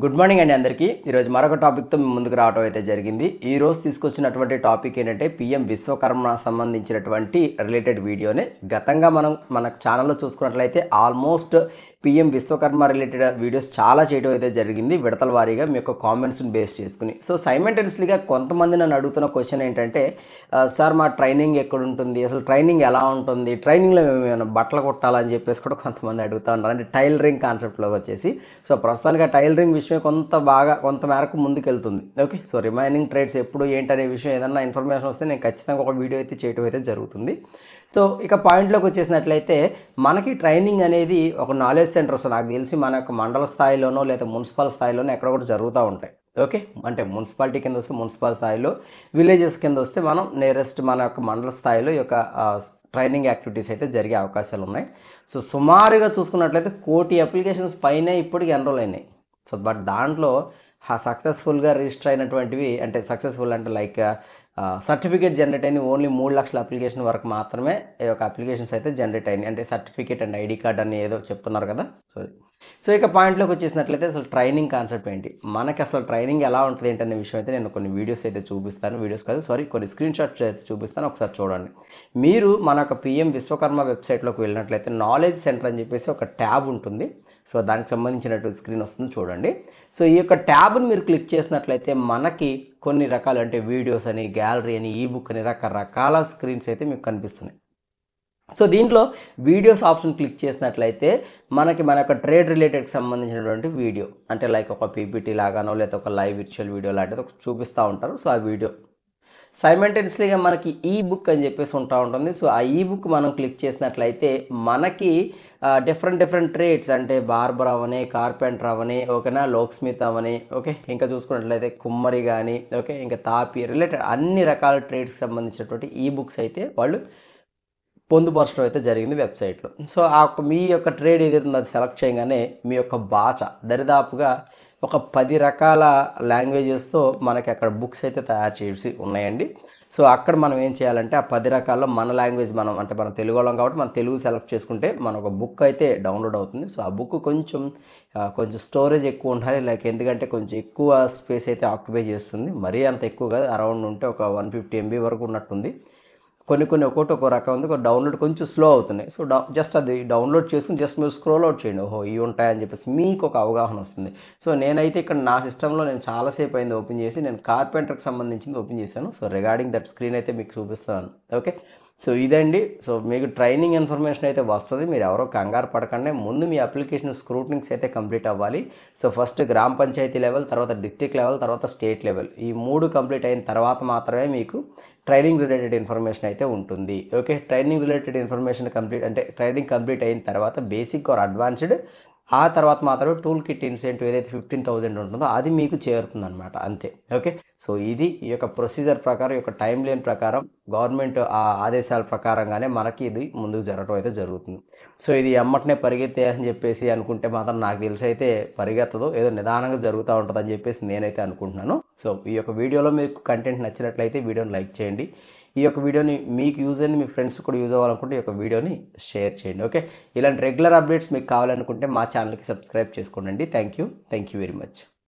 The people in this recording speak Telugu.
గుడ్ మార్నింగ్ అండి అందరికీ. ఈరోజు మరొక టాపిక్తో మీ ముందుకు రావడం అయితే జరిగింది. ఈరోజు తీసుకొచ్చినటువంటి టాపిక్ ఏంటంటే పీఎం విశ్వకర్మ సంబంధించినటువంటి రిలేటెడ్ వీడియోనే. గతంగా మన ఛానల్లో చూసుకున్నట్లయితే almost PM Vishwakarma related videos చాలా చేయడం అయితే జరిగింది, విడతల వారీగా మీ యొక్క కామెంట్స్ని బేస్ చేసుకుని. సో సైమల్టేనియస్లీగా కొంతమంది నన్ను అడుగుతున్న క్వశ్చన్ ఏంటంటే, సార్ మా ట్రైనింగ్ ఎక్కడ ఉంటుంది, అసలు ట్రైనింగ్ ఎలా ఉంటుంది, ట్రైనింగ్లో మేము ఏమైనా బట్టలు కుట్టాలని చెప్పేసి కూడా కొంతమంది అడుగుతూ ఉన్నారు. అంటే టైలరింగ్ కాన్సెప్ట్లోకి వచ్చేసి. సో ప్రస్తుతానికి ఆ టైలరింగ్ విషయం కొంత మేరకు ముందుకెళ్తుంది. ఓకే, సో రిమైనింగ్ ట్రేడ్స్ ఎప్పుడు ఏంటనే విషయం ఏదన్నా ఇన్ఫర్మేషన్ వస్తే నేను ఖచ్చితంగా ఒక వీడియో అయితే చేయడం అయితే జరుగుతుంది. సో ఇక పాయింట్లోకి వచ్చేసినట్లయితే మనకి ట్రైనింగ్ అనేది ఒక నాలెడ్జ్ సెంటర్స్ నాకు తెలిసి మన యొక్క మండల స్థాయిలోనో లేదా మున్సిపల్ స్థాయిలోనో ఎక్కడ కూడా జరుగుతూ ఉంటాయి. ఓకే, అంటే మున్సిపాలిటీ కింద వస్తే మున్సిపల్ స్థాయిలో, విలేజెస్ కింద వస్తే మనం నియరెస్ట్ మన యొక్క మండల స్థాయిలో ఈ యొక్క ట్రైనింగ్ యాక్టివిటీస్ అయితే జరిగే అవకాశాలు ఉన్నాయి. సో సుమారుగా చూసుకున్నట్లయితే 1,000,000 అప్లికేషన్స్ పైనే ఇప్పటికి ఎన్రోల్ అయినాయి. సో బట్ దాంట్లో సక్సెస్ఫుల్గా రిజిస్టర్ అయినటువంటివి, అంటే సక్సెస్ఫుల్ అంటే లైక్ సర్టిఫికేట్ జనరేట్ అయిన ఓన్లీ 3,00,000 అప్లికేషన్ వరకు మాత్రమే ఈ యొక్క అప్లికేషన్స్ అయితే జనరేట్ అయినాయి. అంటే సర్టిఫికేట్ అండ్ ఐడి కార్డ్ అని ఏదో చెప్తున్నారు కదా. సో ఇక పాయింట్లోకి వచ్చేసినట్లయితే అసలు ట్రైనింగ్ కాన్సెప్ట్ ఏంటి, మనకి అసలు ట్రైనింగ్ ఎలా ఉంటుంది ఏంటనే విషయం అయితే నేను కొన్ని వీడియోస్ అయితే చూపిస్తాను. కొన్ని స్క్రీన్ షాట్స్ అయితే చూపిస్తాను, ఒకసారి చూడండి. మీరు మన యొక్క పిఎం విశ్వకర్మ వెబ్సైట్లోకి వెళ్ళినట్లయితే నాలెడ్జ్ సెంటర్ అని చెప్పేసి ఒక ట్యాబ్ ఉంటుంది. సో దానికి సంబంధించినటువంటి స్క్రీన్ వస్తుంది చూడండి. సో ఈ యొక్క ట్యాబ్ని మీరు క్లిక్ చేసినట్లయితే మనకి కొన్ని రకాలు, అంటే వీడియోస్ అని, గ్యాలరీ అని, ఈబుక్ అని రకరకాల స్క్రీన్స్ అయితే మీకు కనిపిస్తున్నాయి. సో దీంట్లో వీడియోస్ ఆప్షన్ క్లిక్ చేసినట్లయితే మనకి మన యొక్క ట్రేడ్ రిలేటెడ్కి సంబంధించినటువంటి వీడియో, అంటే లైక్ ఒక పీపీటీ లాగానో లేదా ఒక లైవ్ విర్చువల్ వీడియో లాంటిది ఒక చూపిస్తూ ఉంటారు. సో ఆ వీడియో సైమల్టేనియస్లీగా మనకి ఈ బుక్ అని చెప్పేసి ఉంటుంది. సో ఆ ఈ బుక్ మనం క్లిక్ చేసినట్లయితే మనకి డిఫరెంట్ ట్రేడ్స్, అంటే బార్బర్ అవని, కార్పెంటర్ అవని, ఓకేనా, లోక్ స్మిత్ అవని, ఓకే, ఇంకా చూసుకున్నట్లయితే కుమ్మరి కానీ, ఓకే, ఇంకా తాపి రిలేటెడ్ అన్ని రకాల ట్రేడ్స్కి సంబంధించినటువంటి ఈ బుక్స్ అయితే వాళ్ళు పొందుపరచడం అయితే జరిగింది వెబ్సైట్లో. సో మీ యొక్క ట్రేడ్ ఏదైతే ఉందో అది సెలెక్ట్ చేయగానే మీ యొక్క భాష దరిదాపుగా ఒక 10 రకాల లాంగ్వేజెస్తో మనకి అక్కడ బుక్స్ అయితే తయారు చేసి ఉన్నాయండి. సో అక్కడ మనం ఏం చేయాలంటే ఆ 10 రకాల్లో మన లాంగ్వేజ్ మనం తెలుగు వాళ్ళం కాబట్టి మనం తెలుగు సెలెక్ట్ చేసుకుంటే మన ఒక బుక్ అయితే డౌన్లోడ్ అవుతుంది. సో ఆ బుక్ కొంచెం స్టోరేజ్ ఎక్కువ ఉండాలి, లైక్ ఎందుకంటే కొంచెం ఎక్కువ స్పేస్ అయితే ఆక్యుపై చేస్తుంది. మరీ అంత ఎక్కువ కాదు, అరౌండ్ ఉంటే ఒక 150 MB వరకు ఉన్నట్టుంది. కొన్ని ఒక్కొక్కటి ఒక్కో రకం ఉంది. డౌన్లోడ్ కొంచెం స్లో అవుతున్నాయి. సో జస్ట్ అది డౌన్లోడ్ చేసుకుని జస్ట్ మీరు స్క్రోల్ అవుట్ చేయండి, ఓహో ఇవి ఉంటాయని చెప్పేసి మీకు ఒక అవగాహన వస్తుంది. సో నేనైతే ఇక్కడ నా సిస్టంలో నేను చాలాసేపు అయింది ఓపెన్ చేసి, నేను కార్పెంటర్కి సంబంధించింది ఓపెన్ చేశాను. సో రిగార్డింగ్ దట్ స్క్రీన్ అయితే మీకు చూపిస్తాను. ఓకే, సో ఇదండి. సో మీకు ట్రైనింగ్ ఇన్ఫర్మేషన్ అయితే వస్తుంది, మీరు ఎవరో కంగారు పడకండి. ముందు మీ అప్లికేషన్ స్క్రూటినింగ్స్ అయితే కంప్లీట్ అవ్వాలి. సో ఫస్ట్ గ్రామ పంచాయతీ లెవెల్, తర్వాత డిస్ట్రిక్ట్ లెవెల్, తర్వాత స్టేట్ లెవెల్, ఈ 3 కంప్లీట్ అయిన తర్వాత మాత్రమే మీకు ట్రైనింగ్ రిలేటెడ్ ఇన్ఫర్మేషన్ అయితే ఉంటుంది. Okay, training related information training complete అయిన తర్వాత బేసిక్ ఆర్ అడ్వాన్స్డ్, ఆ తర్వాత మాత్రమే టూల్ కిట్ ఇన్సెంటివ్ ఏదైతే 15,000 ఉంటుందో అది మీకు చేరుతుంది అనమాట, అంతే. ఓకే, సో ఇది ఈ యొక్క ప్రొసీజర్ ప్రకారం, ఈ యొక్క టైం లైన్ ప్రకారం, గవర్నమెంట్ ఆ ఆదేశాల ప్రకారంగానే మనకి ఇది ముందుకు జరగడం అయితే జరుగుతుంది. సో ఇది ఎమ్మటనే పరిగెత్తే అని చెప్పేసి అనుకుంటే మాత్రం నాకు తెలిసి అయితే పరిగెత్తదు, ఏదో నిదానంగా జరుగుతూ ఉంటుంది అని చెప్పేసి నేనైతే అనుకుంటున్నాను. సో ఈ యొక్క వీడియోలో మీకు కంటెంట్ నచ్చినట్లయితే వీడియోని లైక్ చేయండి. ఈ యొక్క వీడియోని మీకు యూజ్ అయింది, మీ ఫ్రెండ్స్ కూడా యూజ్ అవ్వాలనుకుంటే ఈ యొక్క వీడియోని షేర్ చేయండి. ఓకే, ఇలాంటి రెగ్యులర్ అప్డేట్స్ మీకు కావాలనుకుంటే మా ఛానల్కి సబ్స్క్రైబ్ చేసుకోండి. Thank you very much.